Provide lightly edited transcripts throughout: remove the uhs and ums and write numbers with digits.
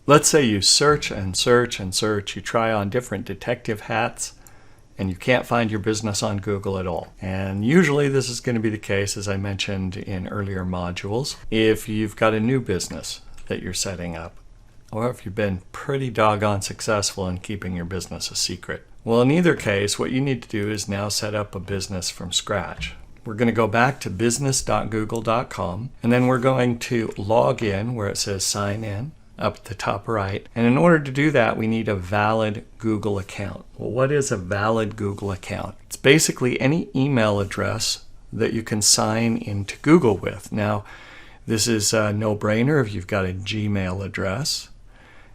Let's say you search and search and search, you try on different detective hats, and you can't find your business on Google at all. And usually this is going to be the case, as I mentioned in earlier modules, if you've got a new business that you're setting up, or if you've been pretty doggone successful in keeping your business a secret. Well, in either case, what you need to do is now set up a business from scratch. We're going to go back to business.google.com, and then we're going to log in where it says sign in up at the top right. And in order to do that, we need a valid Google account. Well, what is a valid Google account? It's basically any email address that you can sign into Google with. Now, this is a no-brainer if you've got a Gmail address.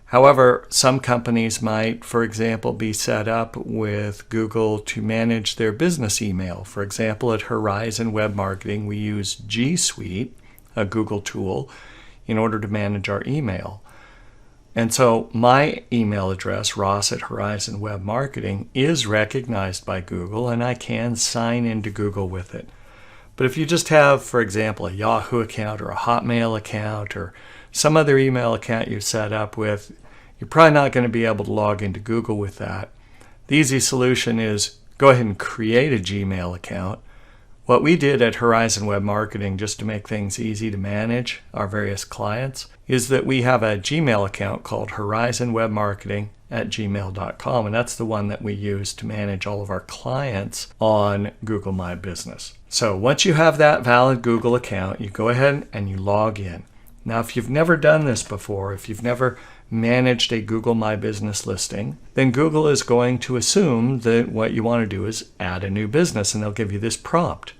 However, some companies might, for example, be set up with Google to manage their business email. For example, at Horizon Web Marketing, we use G Suite, a Google tool, in order to manage our email. And so my email address, ross@Horizon Web Marketing, is recognized by Google, and I can sign into Google with it. But if you just have, for example, a Yahoo account or a Hotmail account or some other email account you set up with, you're probably not going to be able to log into Google with that. The easy solution is go ahead and create a Gmail account. What we did at Horizon Web Marketing, just to make things easy to manage our various clients, is that we have a Gmail account called horizonwebmarketing@gmail.com, and that's the one that we use to manage all of our clients on Google My Business. So once you have that valid Google account, you go ahead and you log in. Now, if you've never done this before, if you've never managed a Google My Business listing, then Google is going to assume that what you want to do is add a new business, and they'll give you this prompt.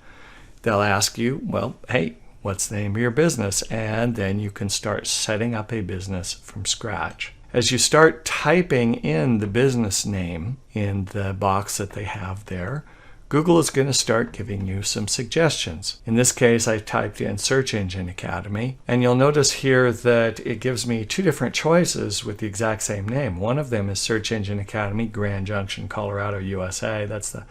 They'll ask you, well, hey, what's the name of your business? And then you can start setting up a business from scratch. As you start typing in the business name in the box that they have there, Google is going to start giving you some suggestions. In this case, I typed in Search Engine Academy, and you'll notice here that it gives me two different choices with the exact same name. One of them is Search Engine Academy, Grand Junction, Colorado, USA. That's the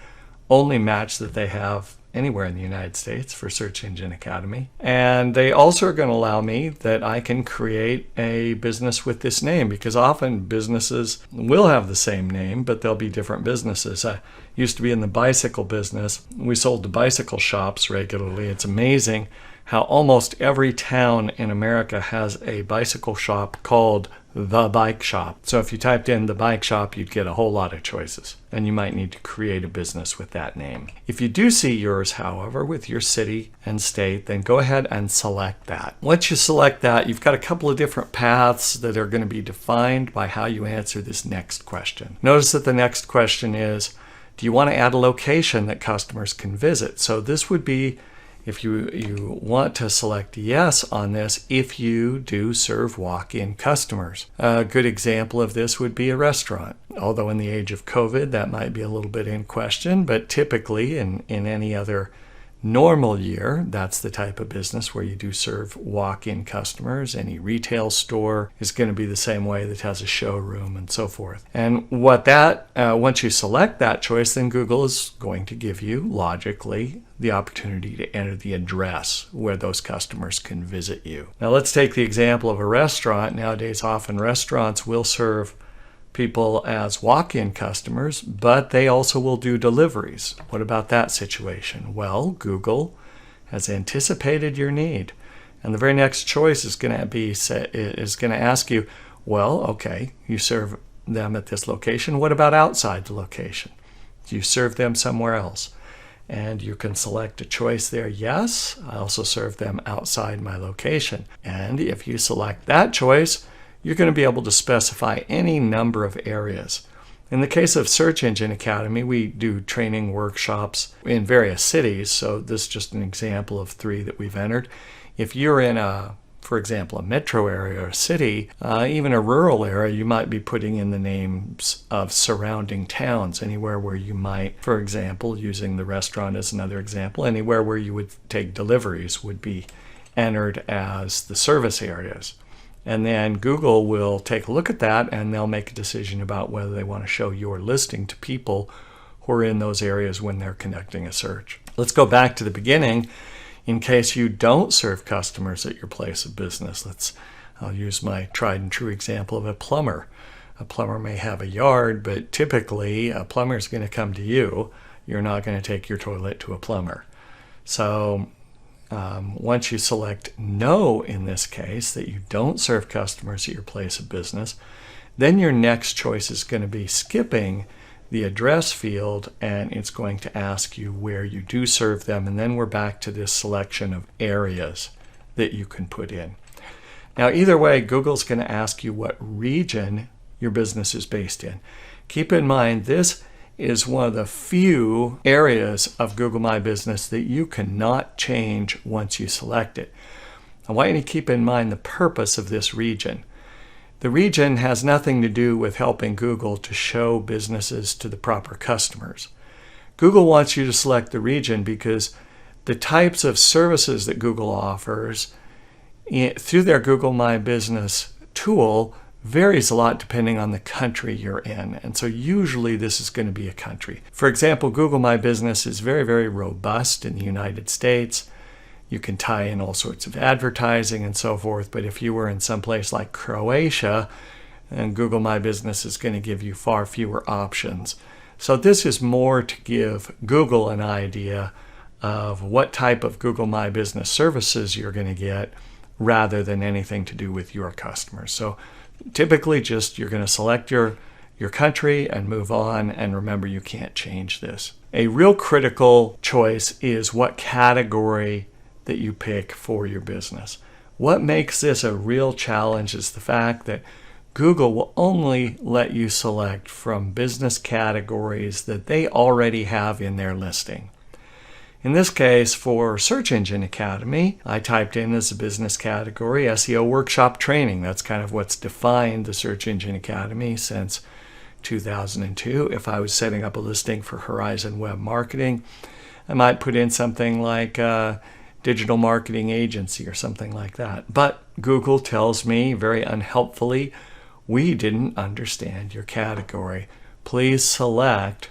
only match that they have anywhere in the United States for Search Engine Academy. And they also are going to allow me that I can create a business with this name, because often businesses will have the same name, but they'll be different businesses. I used to be in the bicycle business. We sold to bicycle shops regularly. It's amazing how almost every town in America has a bicycle shop called The Bike Shop. So if you typed in The Bike Shop, you'd get a whole lot of choices, and you might need to create a business with that name. If you do see yours, however, with your city and state, then go ahead and select that. Once you select that, you've got a couple of different paths that are going to be defined by how you answer this next question. Notice that the next question is, do you want to add a location that customers can visit? So this would be, if you want to select yes on this, if you do serve walk-in customers. A good example of this would be a restaurant. Although in the age of COVID, that might be a little bit in question, but typically in any other normal year, that's the type of business where you do serve walk-in customers. Any retail store is going to be the same way, that has a showroom and so forth. And once you select that choice, then Google is going to give you, logically, the opportunity to enter the address where those customers can visit you. Now let's take the example of a restaurant. Nowadays, often restaurants will serve people as walk-in customers, but they also will do deliveries. What about that situation? Well, Google has anticipated your need, and the very next choice is going to ask you, well, okay, you serve them at this location. What about outside the location? Do you serve them somewhere else? And you can select a choice there. Yes, I also serve them outside my location. And if you select that choice, you're going to be able to specify any number of areas. In the case of Search Engine Academy, we do training workshops in various cities. So this is just an example of 3 that we've entered. If you're in for example, a metro area or a city, even a rural area, you might be putting in the names of surrounding towns, anywhere where you might, for example, using the restaurant as another example, anywhere where you would take deliveries would be entered as the service areas. And then Google will take a look at that, and they'll make a decision about whether they want to show your listing to people who are in those areas when they're conducting a search. Let's go back to the beginning. In case you don't serve customers at your place of business, let's I'll use my tried and true example of a plumber. A plumber may have a yard, but typically a plumber is going to come to you. You're not going to take your toilet to a plumber. So once you select no in this case, that you don't serve customers at your place of business, then your next choice is going to be skipping the address field, and it's going to ask you where you do serve them. And then we're back to this selection of areas that you can put in. Now, either way, Google's going to ask you what region your business is based in. Keep in mind, this is one of the few areas of Google My Business that you cannot change once you select it. I want you to keep in mind the purpose of this region. The region has nothing to do with helping Google to show businesses to the proper customers. Google wants you to select the region because the types of services that Google offers through their Google My Business tool varies a lot depending on the country you're in. And so usually this is going to be a country. For example, Google My Business is very, very robust in the United States. You can tie in all sorts of advertising and so forth. But if you were in some place like Croatia, then Google My Business is going to give you far fewer options. So this is more to give Google an idea of what type of Google My Business services you're going to get rather than anything to do with your customers. So typically just you're going to select your country and move on, and remember, you can't change this. A real critical choice is what category that you pick for your business. What makes this a real challenge is the fact that Google will only let you select from business categories that they already have in their listing. In this case, for Search Engine Academy, I typed in as a business category SEO Workshop Training. That's kind of what's defined the Search Engine Academy since 2002. If I was setting up a listing for Horizon Web Marketing, I might put in something like Digital Marketing Agency or something like that. But Google tells me very unhelpfully, we didn't understand your category. Please select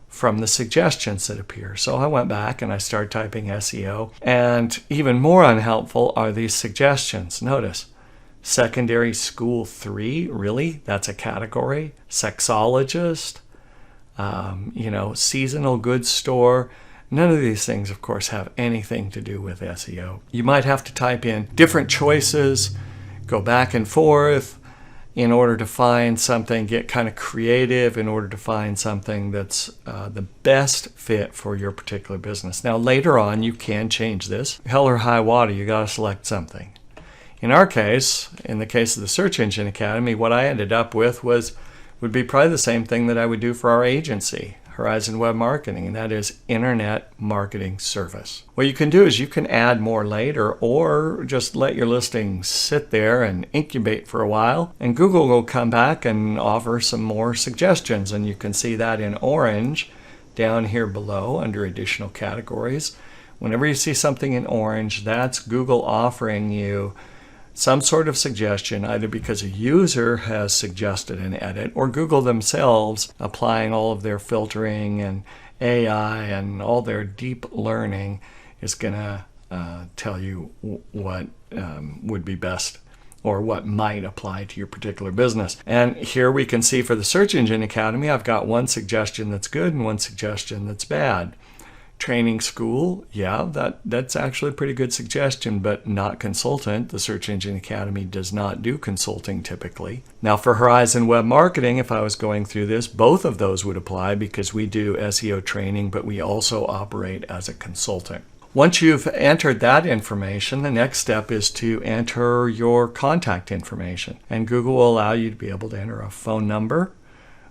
from the suggestions that appear. So I went back and I started typing SEO, and even more unhelpful are these suggestions. Notice, secondary school 3, really? That's a category? Sexologist, seasonal goods store. None of these things, of course, have anything to do with SEO. You might have to type in different choices, go back and forth in order to find something, get kind of creative in order to find something that's the best fit for your particular business. Now, later on, you can change this. Hell or high water, you got to select something. In our case, in the case of the Search Engine Academy, what I ended up with would be probably the same thing that I would do for our agency, Horizon Web Marketing, and that is Internet Marketing Service. What you can do is you can add more later, or just let your listing sit there and incubate for a while, and Google will come back and offer some more suggestions. And you can see that in orange down here below under additional categories. Whenever you see something in orange, that's Google offering you some sort of suggestion, either because a user has suggested an edit or Google themselves applying all of their filtering and AI and all their deep learning is going to tell you what would be best or what might apply to your particular business. And here we can see for the Search Engine Academy, I've got one suggestion that's good and one suggestion that's bad. Training school, yeah, that's actually a pretty good suggestion, but not consultant. The Search Engine Academy does not do consulting typically. Now for Horizon Web Marketing, if I was going through this, both of those would apply because we do SEO training, but we also operate as a consultant. Once you've entered that information, the next step is to enter your contact information. And Google will allow you to be able to enter a phone number,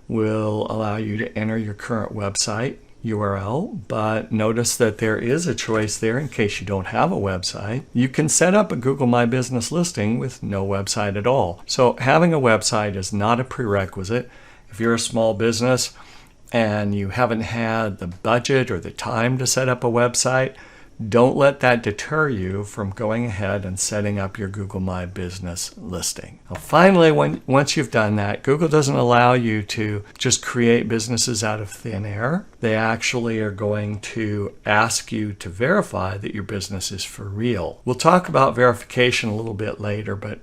will allow you to enter your current website URL, but notice that there is a choice there in case you don't have a website. You can set up a Google My Business listing with no website at all. So having a website is not a prerequisite. If you're a small business and you haven't had the budget or the time to set up a website, don't let that deter you from going ahead and setting up your Google My Business listing. Now, finally, once you've done that, Google doesn't allow you to just create businesses out of thin air. They actually are going to ask you to verify that your business is for real. We'll talk about verification a little bit later, but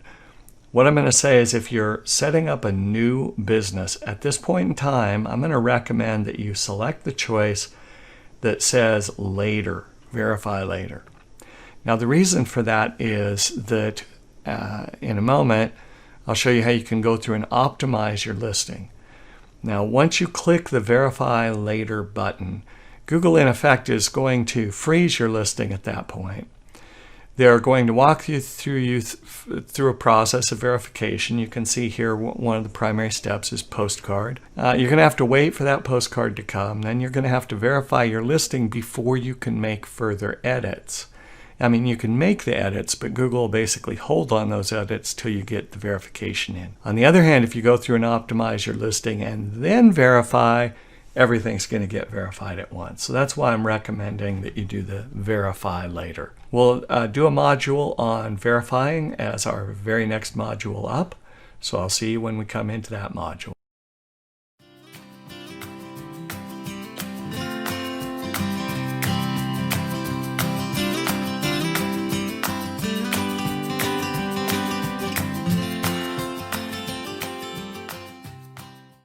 What I'm going to say is if you're setting up a new business at this point in time, I'm going to recommend that you select the choice that says later, verify later. Now the reason for that is that in a moment, I'll show you how you can go through and optimize your listing. Now once you click the verify later button, Google in effect is going to freeze your listing at that point. They're going to walk you through a process of verification. You can see here one of the primary steps is postcard. You're going to have to wait for that postcard to come. Then you're going to have to verify your listing before you can make further edits. I mean, you can make the edits, but Google will basically hold on those edits till you get the verification in. On the other hand, if you go through and optimize your listing and then verify, everything's going to get verified at once. So that's why I'm recommending that you do the verify later. We'll do a module on verifying as our very next module up. So I'll see you when we come into that module.